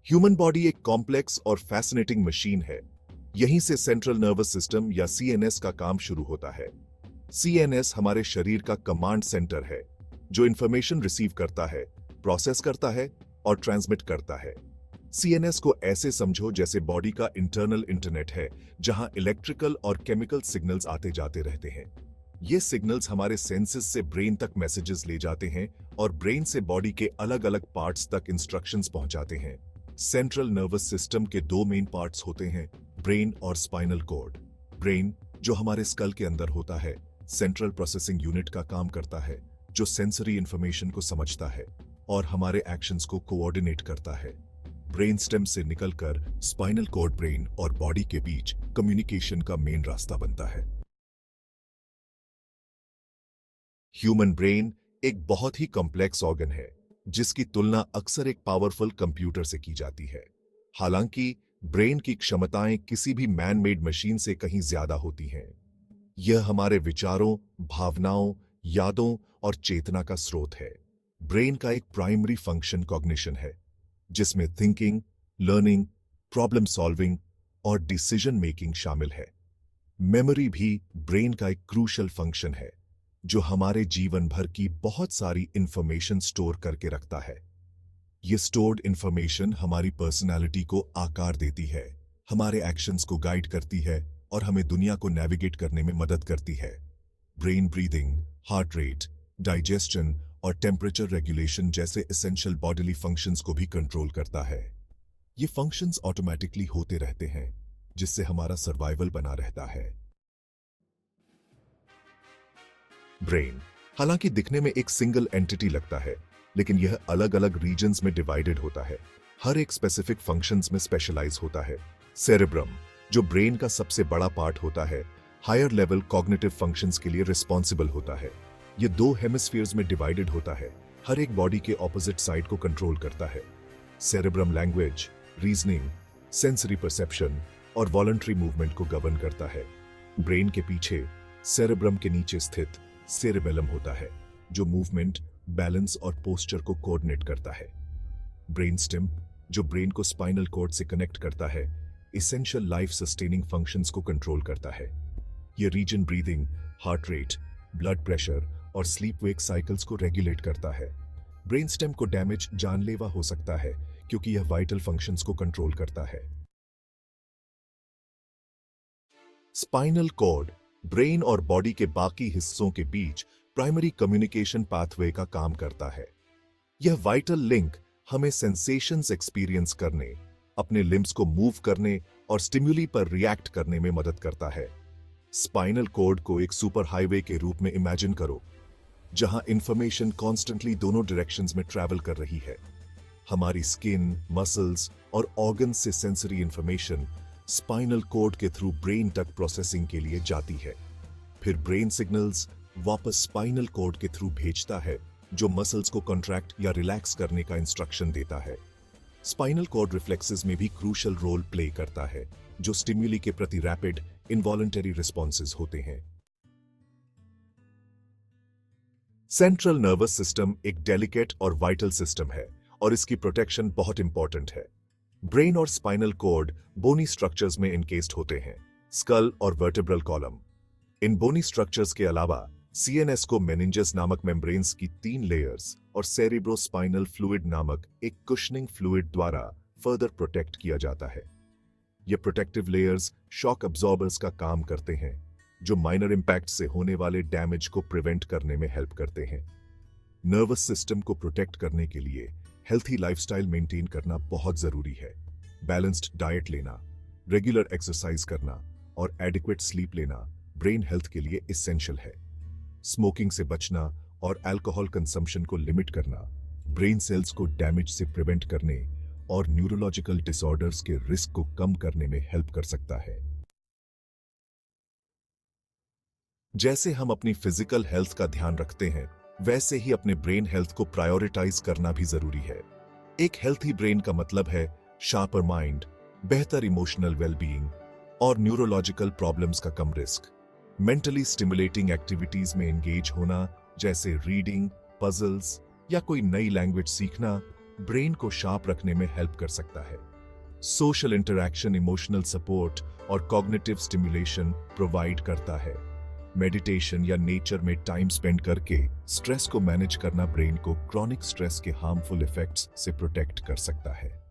Human body एक complex और fascinating machine है। यहीं से सेंट्रल नर्वस सिस्टम या सीएनएस का काम शुरू होता है। सीएनएस हमारे शरीर का कमांड सेंटर है, जो इंफॉर्मेशन रिसीव करता है, प्रोसेस करता है और ट्रांसमिट करता है। सीएनएस को ऐसे समझो जैसे बॉडी का इंटरनल इंटरनेट है, जहां इलेक्ट्रिकल और केमिकल सिग्नल्स आते जाते रहते हैं। ये सिग्नल्स हमारे सेंसेस से ब्रेन तक मैसेजेस ले जाते हैं और ब्रेन से बॉडी के अलग अलग पार्ट्स तक इंस्ट्रक्शंस पहुंचाते हैं। सेंट्रल नर्वस सिस्टम के दो मेन पार्ट्स होते हैं, ब्रेन और स्पाइनल कॉर्ड। ब्रेन, जो हमारे स्कल के अंदर होता है, सेंट्रल प्रोसेसिंग यूनिट का काम करता है, जो सेंसरी इंफॉर्मेशन को समझता है और हमारे एक्शंस को कोऑर्डिनेट करता है। ब्रेन स्टेम से निकलकर स्पाइनल कॉर्ड ब्रेन और बॉडी के बीच कम्युनिकेशन का मेन रास्ता बनता है। ह्यूमन ब्रेन एक बहुत ही कॉम्प्लेक्स ऑर्गन है, जिसकी तुलना अक्सर एक पावरफुल कंप्यूटर से की जाती है। हालांकि ब्रेन की क्षमताएं किसी भी मैन मेड मशीन से कहीं ज्यादा होती हैं। यह हमारे विचारों, भावनाओं, यादों और चेतना का स्रोत है। ब्रेन का एक प्राइमरी फंक्शन कॉग्निशन है, जिसमें थिंकिंग, लर्निंग, प्रॉब्लम सॉल्विंग और डिसीजन मेकिंग शामिल है। मेमोरी भी ब्रेन का एक क्रूशल फंक्शन है, जो हमारे जीवन भर की बहुत सारी इंफॉर्मेशन स्टोर करके रखता है। ये स्टोर्ड इंफॉर्मेशन हमारी पर्सनालिटी को आकार देती है, हमारे एक्शंस को गाइड करती है और हमें दुनिया को नेविगेट करने में मदद करती है। Brain breathing, heart rate, digestion और टेम्परेचर रेगुलेशन जैसे एसेंशियल बॉडीली फंक्शंस को भी कंट्रोल करता है। ये फंक्शंस ऑटोमेटिकली होते रहते हैं, जिससे हमारा सर्वाइवल बना रहता है। ब्रेन हालांकि दिखने में एक सिंगल एंटिटी लगता है, लेकिन यह अलग अलग रीजन्स में डिवाइडेड होता है। हर एक स्पेसिफिक फंक्शंस में स्पेशलाइज होता है। सेरेब्रम, जो ब्रेन का सबसे बड़ा पार्ट होता है, हायर लेवल कॉग्निटिव फंक्शंस के लिए रिस्पॉन्सिबल होता है। यह दो हेमिस्फीयर्स में डिवाइडेड होता है, हर एक बॉडी के ऑपोजिट साइड को कंट्रोल करता है। Cerebrum language, reasoning, sensory perception और वॉलंटरी मूवमेंट को गवर्न करता है। ब्रेन के पीछे सेरेब्रम के नीचे स्थित सेरेबेलम होता है, जो मूवमेंट, बैलेंस और पोस्चर को कोऑर्डिनेट करता है। ब्रेन स्टेम, जो ब्रेन को स्पाइनल कॉर्ड से कनेक्ट करता है, एसेंशियल लाइफ सस्टेनिंग फंक्शंस को कंट्रोल करता है। यह region breathing, heart rate, blood pressure और स्लीप वेक साइकिल्स को रेगुलेट करता है। ब्रेन स्टेम को डैमेज जानलेवा हो सकता है, क्योंकि यह वाइटल फंक्शंस को कंट्रोल करता है। स्पाइनल कॉर्ड ब्रेन और बॉडी के बाकी हिस्सों के बीच प्राइमरी कम्युनिकेशन पाथवे का काम करता है। यह वाइटल लिंक हमें सेंसेशंस एक्सपीरियंस करने, अपने लिम्स को मूव करने और स्टिम्युली पर रिएक्ट करने में मदद करता है। स्पाइनल कॉर्ड को एक सुपर हाईवे के रूप में इमेजिन करो, जहां इंफॉर्मेशन कॉन्स्टेंटली दोनों डायरेक्शंस में ट्रैवल कर रही है। हमारी स्किन, मसल्स और ऑर्गन्स से सेंसरी इंफॉर्मेशन स्पाइनल कॉर्ड के थ्रू ब्रेन तक प्रोसेसिंग के लिए जाती है। फिर ब्रेन सिग्नल्स वापस स्पाइनल कॉर्ड के थ्रू भेजता है, जो मसल्स को कॉन्ट्रैक्ट या रिलैक्स करने का इंस्ट्रक्शन देता है। स्पाइनल कॉर्ड रिफ्लेक्सेस में भी क्रूशल रोल प्ले करता है, जो स्टिम्युली के प्रति रैपिड इनवॉलंटरी रिस्पॉन्सेज होते हैं। सेंट्रल नर्वस सिस्टम एक डेलिकेट और वाइटल सिस्टम है और इसकी प्रोटेक्शन बहुत इंपॉर्टेंट है। ब्रेन और स्पाइनल कॉर्ड बोनी स्ट्रक्चर्स में एनकेस्ड होते हैं, स्कल और वर्टेब्रल कॉलम। इन बोनी स्ट्रक्चर्स के अलावा सीएनएस को मेनिंजस नामक मेम्ब्रेन्स की 3 लेयर्स और सेरिब्रोस्पाइनल फ्लूइड नामक एक कुशनिंग फ्लूइड द्वारा फर्दर प्रोटेक्ट किया जाता है। ये प्रोटेक्टिव लेयर्स शॉक अब्जॉर्बर्स का काम करते हैं, जो माइनर इंपैक्ट से होने वाले डैमेज को प्रिवेंट करने में हेल्प करते हैं। नर्वस सिस्टम को प्रोटेक्ट करने के लिए हेल्थी लाइफस्टाइल मेंटेन करना बहुत जरूरी है। बैलेंस्ड डाइट लेना, रेगुलर एक्सरसाइज करना और एडिक्वेट स्लीप लेना ब्रेन हेल्थ के लिए एसेंशियल है। स्मोकिंग से बचना और अल्कोहल कंजम्पशन को लिमिट करना ब्रेन सेल्स को डैमेज से प्रिवेंट करने और न्यूरोलॉजिकल डिसऑर्डर्स के रिस्क को कम करने में हेल्प कर सकता है। जैसे हम अपनी फिजिकल हेल्थ का ध्यान रखते हैं, वैसे ही अपने ब्रेन हेल्थ को प्रायोरिटाइज करना भी जरूरी है। एक हेल्थी ब्रेन का मतलब है शार्पर माइंड, बेहतर इमोशनल वेलबीइंग और न्यूरोलॉजिकल प्रॉब्लम्स का कम रिस्क। मेंटली स्टिमुलेटिंग एक्टिविटीज में एंगेज होना, जैसे रीडिंग, पजल्स या कोई नई लैंग्वेज सीखना, ब्रेन को शार्प रखने में हेल्प कर सकता है। सोशल इंटरैक्शन इमोशनल सपोर्ट और कॉग्निटिव स्टिमुलेशन प्रोवाइड करता है। मेडिटेशन या नेचर में टाइम स्पेंड करके स्ट्रेस को मैनेज करना ब्रेन को क्रॉनिक स्ट्रेस के हार्मफुल इफेक्ट्स से प्रोटेक्ट कर सकता है।